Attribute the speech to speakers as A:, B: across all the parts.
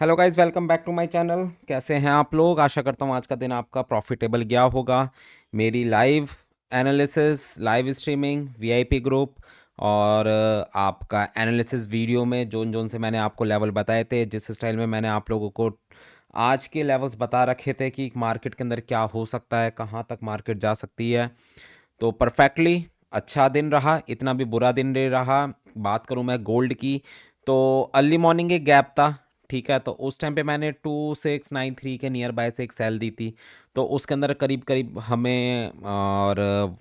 A: Hello guys, welcome back to my channel. कैसे हैं आप लोग? आशा करता हूँ आज का दिन आपका प्रॉफिटेबल गया होगा। मेरी live analysis, live streaming, VIP group और आपका एनालिसिस वीडियो में जोन जोन से मैंने आपको लेवल बताए थे, जिस स्टाइल में मैंने आप लोगों को आज के लेवल्स बता रखे थे कि मार्केट के अंदर क्या हो सकता है, कहाँ तक मार्केट जा सकती है। तो परफेक्टली अच्छा दिन रहा, इतना भी बुरा दिन नहीं रहा। बात करूं मैं गोल्ड की, तो अर्ली मॉर्निंग एक गैप था। ठीक है, तो उस टाइम पे मैंने 2693 के नियर बाय से एक सेल दी थी। तो उसके अंदर करीब करीब हमें और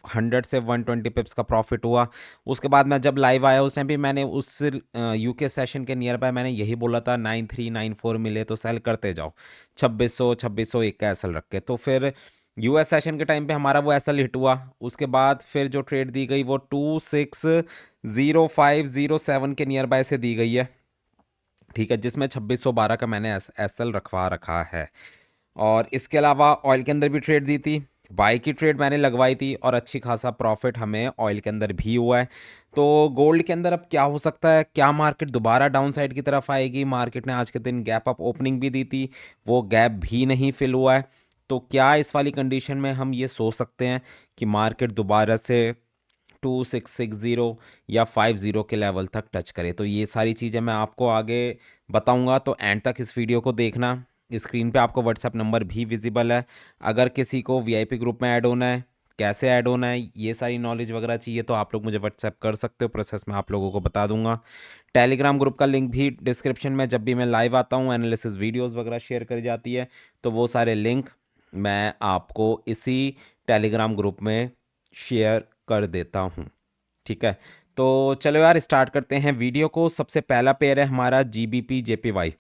A: 100 से 120 पिप्स का प्रॉफिट हुआ। उसके बाद मैं जब लाइव आया उस टाइम पे मैंने उस यूके सेशन के नियर बाय मैंने यही बोला था, 9394 मिले तो सेल करते जाओ, 2600 एक का एसल रख के। तो फिर यूएस सेशन के टाइम पे हमारा वो एसएल हिट हुआ। उसके बाद फिर जो ट्रेड दी गई वो 260507 के नियर बाय से दी गई है। ठीक है, जिसमें 2612 का मैंने एसएल रखवा रखा है। और इसके अलावा ऑयल के अंदर भी ट्रेड दी थी, बाई की ट्रेड मैंने लगवाई थी और अच्छी खासा प्रॉफिट हमें ऑयल के अंदर भी हुआ है। तो गोल्ड के अंदर अब क्या हो सकता है? क्या मार्केट दोबारा डाउन साइड की तरफ आएगी? मार्केट ने आज के दिन गैप अप ओपनिंग भी दी थी, वो गैप भी नहीं फिल हुआ है। तो क्या इस वाली कंडीशन में हम ये सोच सकते हैं कि मार्केट दोबारा से 2660 या 50 के लेवल तक टच करे? तो ये सारी चीज़ें मैं आपको आगे बताऊंगा, तो एंड तक इस वीडियो को देखना। स्क्रीन पे आपको व्हाट्सएप नंबर भी विजिबल है। अगर किसी को वीआईपी ग्रुप में ऐड होना है, कैसे ऐड होना है, ये सारी नॉलेज वगैरह चाहिए तो आप लोग मुझे व्हाट्सएप कर सकते हो, प्रोसेस मैं आप लोगों को बता दूंगा। टेलीग्राम ग्रुप का लिंक भी डिस्क्रिप्शन में, जब भी मैं लाइव आता हूँ एनालिसिस वीडियोस वगैरह शेयर करी जाती है, तो वो सारे लिंक मैं आपको इसी टेलीग्राम ग्रुप में शेयर कर देता हूँ। ठीक है, तो चलो यार स्टार्ट करते हैं वीडियो को। सबसे पहला पेयर है हमारा जीबीपी जेपीवाई।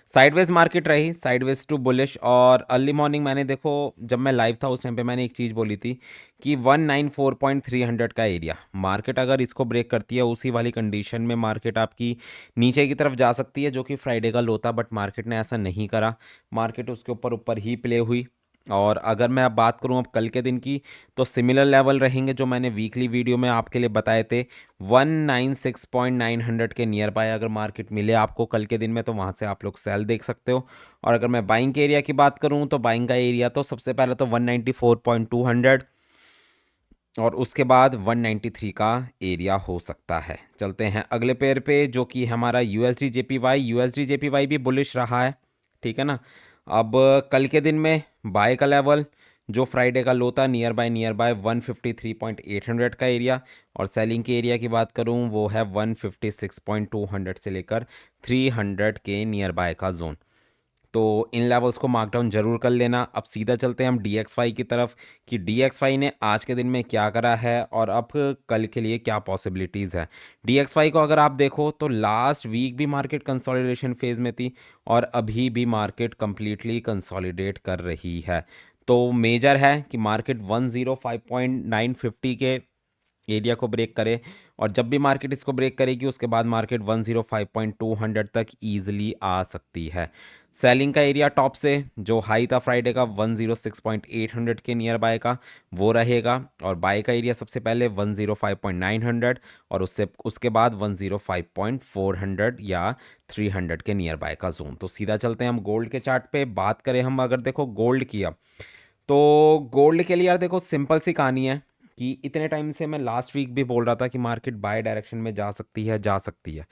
A: साइडवेज मार्केट रही, साइडवेज टू बुलिश। और अर्ली मॉर्निंग मैंने देखो, जब मैं लाइव था उस टाइम पे मैंने एक चीज़ बोली थी कि 194.300 का एरिया, मार्केट अगर इसको ब्रेक करती है उसी वाली कंडीशन में मार्केट आपकी नीचे की तरफ जा सकती है, जो कि फ्राइडे का लो था। बट मार्केट ने ऐसा नहीं करा, मार्केट उसके ऊपर ऊपर ही प्ले हुई। और अगर मैं अब बात करूं अब कल के दिन की, तो सिमिलर लेवल रहेंगे जो मैंने वीकली वीडियो में आपके लिए बताए थे। 196.900 के नियर बाय अगर मार्केट मिले आपको कल के दिन में, तो वहाँ से आप लोग सेल देख सकते हो। और अगर मैं बाइंग के एरिया की बात करूँ, तो बाइंग का एरिया तो सबसे पहले तो 194.200 और उसके बाद 193 का एरिया हो सकता है। चलते हैं अगले पेयर पे, जो कि हमारा यूएसडी जेपीवाई। यूएसडी जेपीवाई भी बुलिश रहा है, ठीक है ना। अब कल के दिन में बाय का लेवल जो फ्राइडे का लो था, नियर बाय 153.800 का एरिया। और सेलिंग के एरिया की बात करूं, वो है 156.200 से लेकर 300 के नियर बाय का जोन। तो इन लेवल्स को मार्कडाउन जरूर कर लेना। अब सीधा चलते हैं हम DXY की तरफ कि DXY ने आज के दिन में क्या करा है और अब कल के लिए क्या पॉसिबिलिटीज़ है। DXY को अगर आप देखो तो लास्ट वीक भी मार्केट कंसोलिडेशन फेज में थी और अभी भी मार्केट कंप्लीटली कंसोलिडेट कर रही है। तो मेजर है कि मार्केट 105.950 के एरिया को ब्रेक करे। और जब भी मार्केट इसको ब्रेक करेगी उसके बाद मार्केट 105.200 तक ईजिली आ सकती है। सेलिंग का एरिया टॉप से जो हाई था फ्राइडे का 106.800 के नियर बाय का, वो रहेगा। और बाय का एरिया सबसे पहले 105.900 और उससे उसके बाद 105.400 या 300 के नियर बाय का जोन। तो सीधा चलते हैं हम गोल्ड के चार्ट पे। बात करें हम अगर देखो गोल्ड की, अब तो गोल्ड के लिए यार देखो सिंपल सी कहानी है कि इतने टाइम से मैं लास्ट वीक भी बोल रहा था कि मार्केट बाय डायरेक्शन में जा सकती है, जा सकती है।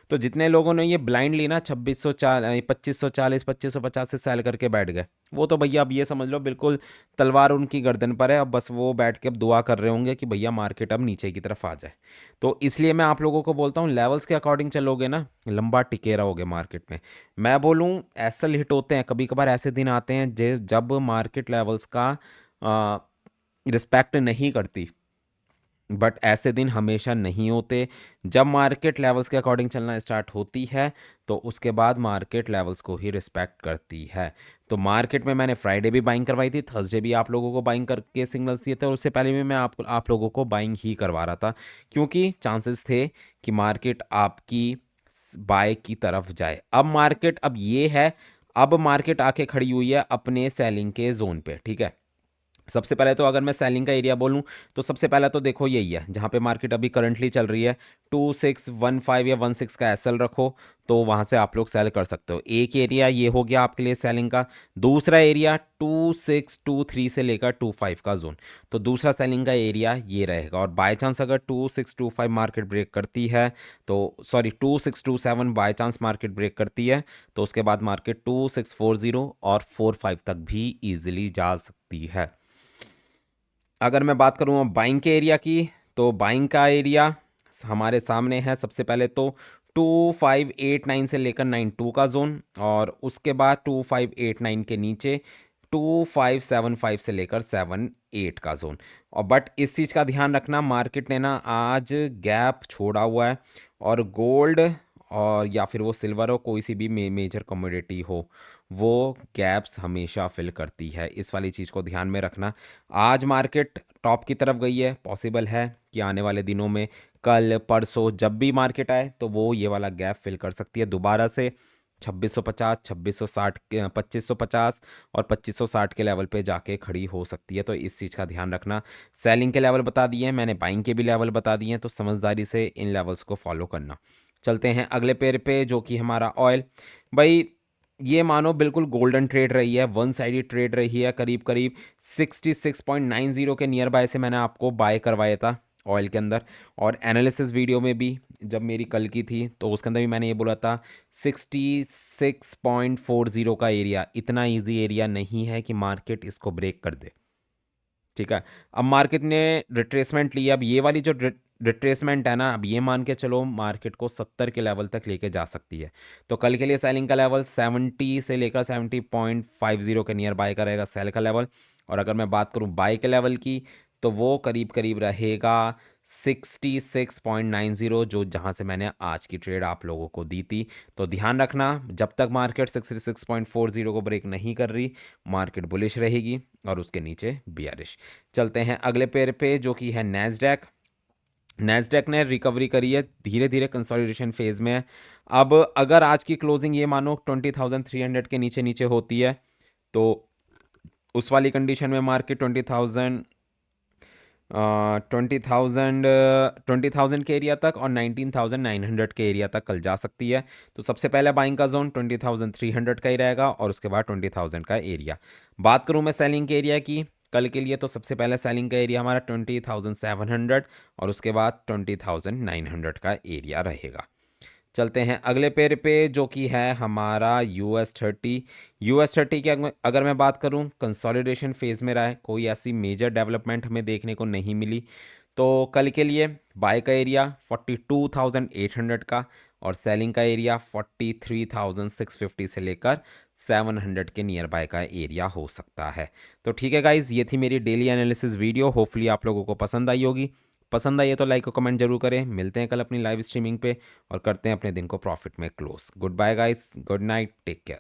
A: तो जितने लोगों ने ये ब्लाइंड ली ना, 2540 2550 से सेल करके बैठ गए, वो तो भैया अब ये समझ लो बिल्कुल तलवार उनकी गर्दन पर है। अब बस वो बैठ के अब दुआ कर रहे होंगे कि भैया मार्केट अब नीचे की तरफ आ जाए। तो इसलिए मैं आप लोगों को बोलता हूँ, लेवल्स के अकॉर्डिंग चलोगे ना, लंबा टिके रहोगे मार्केट में। मैं बोलूँ एसल हिट होते हैं कभी कभार, ऐसे दिन आते हैं जब मार्केट लेवल्स का रिस्पेक्ट नहीं करती, बट ऐसे दिन हमेशा नहीं होते। जब मार्केट लेवल्स के अकॉर्डिंग चलना स्टार्ट होती है तो उसके बाद मार्केट लेवल्स को ही रिस्पेक्ट करती है। तो मार्केट में मैंने फ्राइडे भी बाइंग करवाई थी, थर्सडे भी आप लोगों को बाइंग करके सिग्नल्स दिए थे और उससे पहले भी मैं आप लोगों को बाइंग ही करवा रहा था, क्योंकि चांसेस थे कि मार्केट आपकी बाय की तरफ जाए। अब मार्केट अब ये है, अब मार्केट आके खड़ी हुई है अपने सेलिंग के जोन पे। ठीक है, सबसे पहले तो अगर मैं सेलिंग का एरिया बोलूं, तो सबसे पहला तो देखो यही है जहां पे मार्केट अभी करंटली चल रही है। 2615 या 16 का एसएल रखो, तो वहाँ से आप लोग सेल कर सकते हो। एक एरिया ये हो गया आपके लिए सेलिंग का। दूसरा एरिया 2623 से लेकर 25 का जोन, तो दूसरा सेलिंग का एरिया ये रहेगा। और बाय चांस अगर 2625 मार्केट ब्रेक करती है तो sorry 2627 by chance market break करती है तो उसके बाद मार्केट 2640 और 45 तक भी ईजिली जा सकती है। अगर मैं बात करूँ बाइंग के एरिया की, तो बाइंग का एरिया हमारे सामने है। सबसे पहले तो 2589 से लेकर 92 का जोन, और उसके बाद 2589 के नीचे 2575 से लेकर 78 का जोन। और बट इस चीज़ का ध्यान रखना, मार्केट ने ना आज गैप छोड़ा हुआ है, और गोल्ड और या फिर वो सिल्वर हो, कोई सी भी मेजर कमोडिटी हो, वो गैप्स हमेशा फिल करती है। इस वाली चीज़ को ध्यान में रखना। आज मार्केट टॉप की तरफ गई है, पॉसिबल है कि आने वाले दिनों में कल परसों जब भी मार्केट आए तो वो ये वाला गैप फिल कर सकती है दोबारा से 2650, 2660, 2550 और 2560 के लेवल पे जाके खड़ी हो सकती है। तो इस चीज़ का ध्यान रखना। सेलिंग के लेवल बता दिए हैं मैंने, बाइंग के भी लेवल बता दिए हैं, तो समझदारी से इन लेवल्स को फॉलो करना। चलते हैं अगले पेयर पे जो कि हमारा ऑयल। भाई ये मानो बिल्कुल गोल्डन ट्रेड रही है, वन साइडेड ट्रेड रही है। करीब करीब 66.90 के नियर बाय से मैंने आपको बाय करवाया था ऑयल के अंदर। और एनालिसिस वीडियो में भी जब मेरी कल की थी तो उसके अंदर भी मैंने ये बोला था 66.40 का एरिया इतना इजी एरिया नहीं है कि मार्केट इसको ब्रेक कर दे। ठीक है, अब मार्केट ने रिट्रेसमेंट लिया। अब ये वाली जो रिट्रेसमेंट है ना, अब ये मान के चलो मार्केट को 70 के लेवल तक लेके जा सकती है। तो कल के लिए सेलिंग का लेवल 70 से लेकर 70.50 के नियर बाय का रहेगा सेल का लेवल। और अगर मैं बात करूं बाय के लेवल की, तो वो करीब करीब रहेगा 66.90, जो जहां से मैंने आज की ट्रेड आप लोगों को दी थी। तो ध्यान रखना, जब तक मार्केट 66.40 को ब्रेक नहीं कर रही, मार्केट बुलिश रहेगी और उसके नीचे बियरिश। चलते हैं अगले पेयर पे जो कि है नैस्डैक। नैस्डैक ने रिकवरी करी है, धीरे धीरे कंसोलिडेशन फेज में है। अब अगर आज की क्लोजिंग ये मानो 20,300 के नीचे नीचे होती है तो उस वाली कंडीशन में मार्केट 20,000 के एरिया तक और 19,900 के एरिया तक कल जा सकती है। तो सबसे पहले बाइंग का जोन 20,300 का ही रहेगा और उसके बाद 20,000 का एरिया। बात करूं मैं सेलिंग के एरिया की कल के लिए, तो सबसे पहले सेलिंग का एरिया हमारा 20,700 और उसके बाद 20,900 का एरिया रहेगा। चलते हैं अगले पेयर पे जो कि है हमारा US30। US30 की अगर मैं बात करूं, कंसोलिडेशन फेज में रहा है, कोई ऐसी मेजर डेवलपमेंट हमें देखने को नहीं मिली। तो कल के लिए बाय का एरिया 42,800 का और सेलिंग का एरिया 43,650 से लेकर 700 के नियर बाय का एरिया हो सकता है। तो ठीक है गाइज, ये थी मेरी डेली एनालिसिस वीडियो। होपफुली आप लोगों को पसंद आई होगी। पसंद आई है तो लाइक और कमेंट जरूर करें। मिलते हैं कल अपनी लाइव स्ट्रीमिंग पे और करते हैं अपने दिन को प्रॉफिट में close. Good bye guys, good night, take care.